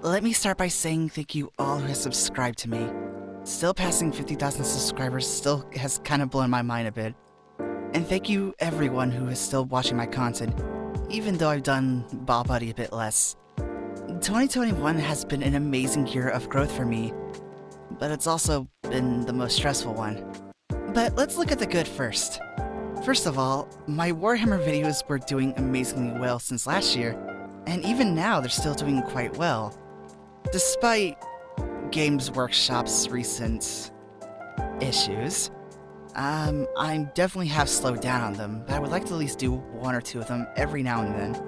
Let me start by saying thank you all who have subscribed to me. Still passing 50,000 subscribers still has kind of blown my mind a bit. And thank you everyone who is still watching my content, even though I've done Baalbuddy a bit less. 2021 has been an amazing year of growth for me, but it's also been the most stressful one. But let's look at the good first. First of all, my Warhammer videos were doing amazingly well since last year, and even now they're still doing quite well. Despite Games Workshop's recent issues, I definitely have slowed down on them, but I would like to at least do one or two of them every now and then.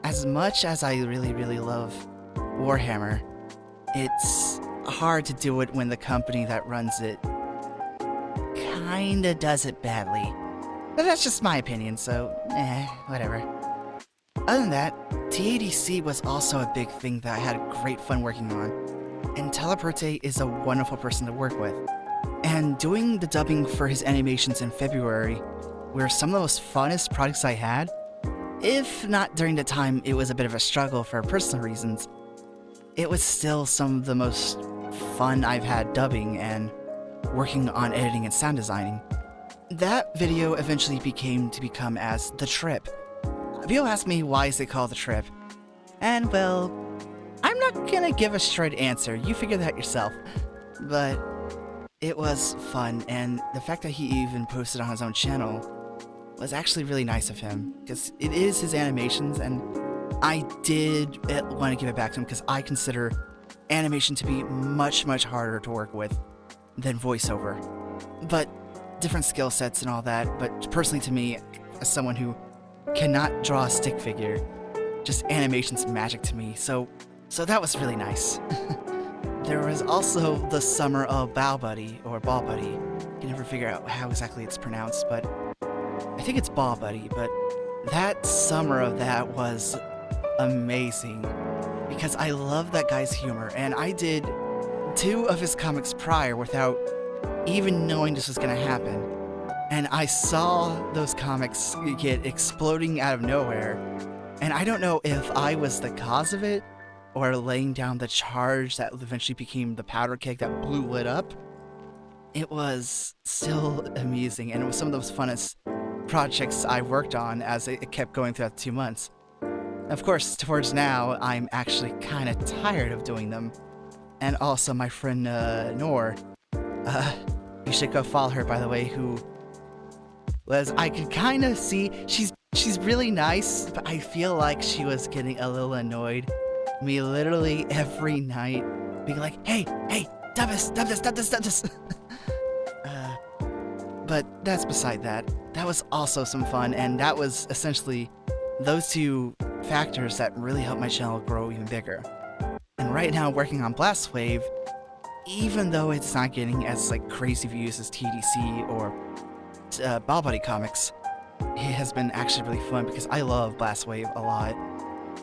As much as I really love Warhammer, it's hard to do it when the company that runs it kinda does it badly. But that's just my opinion, so whatever. Other than that, TADC was also a big thing that I had great fun working on, and Telepurte is a wonderful person to work with. And doing the dubbing for his animations in February were some of the most funnest projects I had. If not during the time it was a bit of a struggle for personal reasons, it was still some of the most fun I've had dubbing and working on editing and sound designing. That video eventually become as The Trip. People ask me why is it called The Trip, and well, I'm not gonna give a straight answer, you figure that yourself. But it was fun, and the fact that he even posted on his own channel was actually really nice of him, because it is his animations, and I did want to give it back to him because I consider animation to be much harder to work with than voiceover. But different skill sets and all that, but personally to me, as someone who cannot draw a stick figure, just animation's magic to me, so that was really nice. There was also the summer of Baalbuddy, or Baalbuddy. I can never figure out how exactly it's pronounced, but I think it's Baalbuddy, but that summer of that was amazing, because I love that guy's humor, and I did 2 of his comics prior without even knowing this was gonna happen. And I saw those comics get exploding out of nowhere, and I don't know if I was the cause of it, or laying down the charge that eventually became the powder keg that blew it up. It was still amusing, and it was some of those funnest projects I worked on as it kept going throughout 2 months. Of course, towards now, I'm actually kind of tired of doing them. And also my friend Nor, you should go follow her, by the way, who was, I could kind of see, she's really nice, but I feel like she was getting a little annoyed. Me literally every night being like, hey, dub this. But that's beside that. That was also some fun, and that was essentially those 2 factors that really helped my channel grow even bigger. And right now, working on Blast Wave, even though it's not getting as crazy views as TDC or Baalbuddy comics, it has been actually really fun because I love Blast Wave a lot.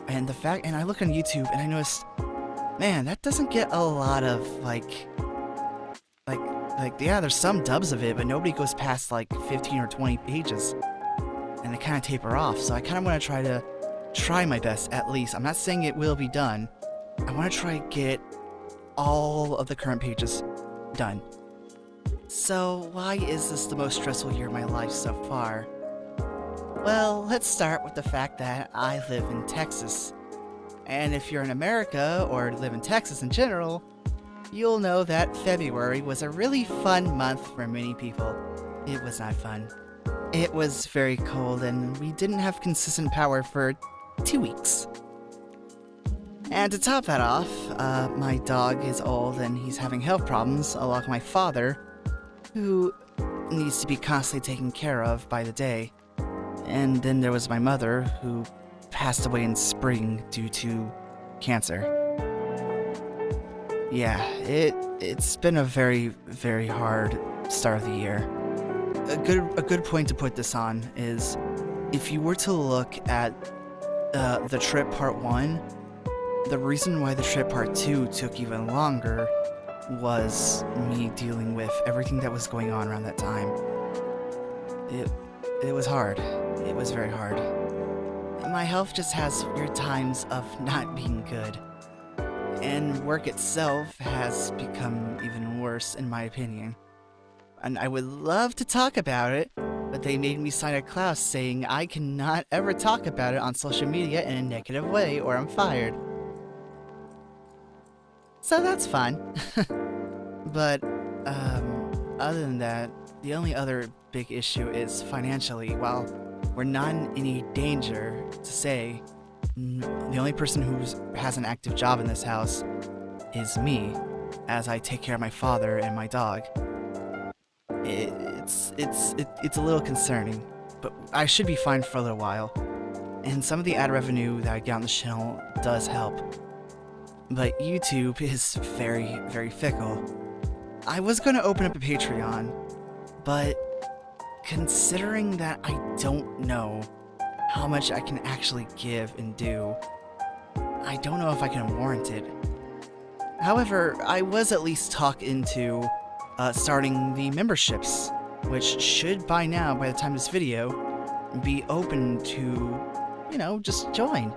And and I look on YouTube and I noticed, man, that doesn't get a lot of yeah, there's some dubs of it, but nobody goes past 15 or 20 pages, and they kind of taper off. So I kind of want to try my best, at least. I'm not saying it will be done. I want to try to get all of the current pages done. So why is this the most stressful year of my life so far? Well, let's start with the fact that I live in Texas. And if you're in America, or live in Texas in general, you'll know that February was a really fun month for many people. It was not fun. It was very cold, and we didn't have consistent power for 2 weeks. And to top that off, my dog is old and he's having health problems, along with my father, who needs to be constantly taken care of by the day. And then there was my mother, who passed away in spring due to cancer. Yeah, it's been a very hard start of the year. A good point to put this on is, if you were to look at The Trip Part 1, the reason why The Trip Part 2 took even longer was me dealing with everything that was going on around that time. It was hard. It was very hard. My health just has weird times of not being good. and work itself has become even worse, in my opinion. And I would love to talk about it, but they made me sign a clause saying I cannot ever talk about it on social media in a negative way or I'm fired. So that's fun. But, other than that, the only other big issue is financially. While we're not in any danger to say, the only person who has an active job in this house is me, as I take care of my father and my dog. It's a little concerning, but I should be fine for a little while. And some of the ad revenue that I get on the channel does help. But YouTube is very, very fickle. I was going to open up a Patreon, but considering that I don't know how much I can actually give and do, I don't know if I can warrant it. However, I was at least talked into starting the memberships, which should by now, by the time this video, be open to, just join.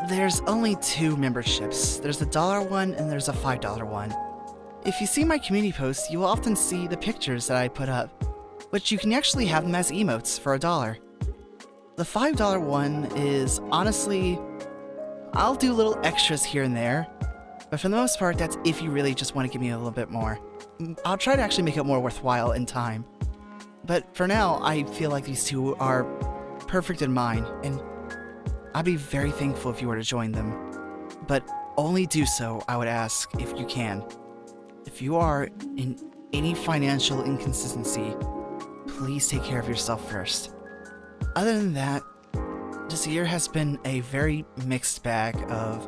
There's only 2 memberships. There's a $1 one and there's a $5 one. If you see my community posts, you will often see the pictures that I put up, which you can actually have them as emotes for $1. The $5 one is, honestly, I'll do little extras here and there, but for the most part, that's if you really just want to give me a little bit more. I'll try to actually make it more worthwhile in time. But for now, I feel like these 2 are perfect in mine, and I'd be very thankful if you were to join them. But only do so, I would ask, if you can. If you are in any financial inconsistency, please take care of yourself first. Other than that, this year has been a very mixed bag of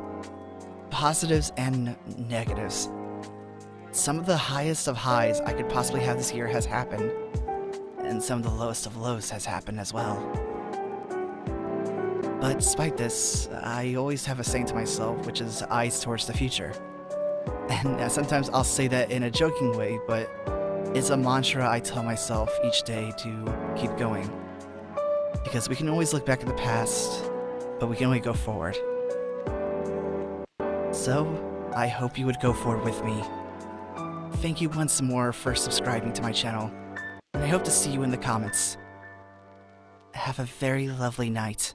positives and negatives. Some of the highest of highs I could possibly have this year has happened, and some of the lowest of lows has happened as well. But despite this, I always have a saying to myself, which is eyes towards the future. And sometimes I'll say that in a joking way, but it's a mantra I tell myself each day to keep going. Because we can always look back at the past, but we can only go forward. So, I hope you would go forward with me. Thank you once more for subscribing to my channel, and I hope to see you in the comments. Have a very lovely night.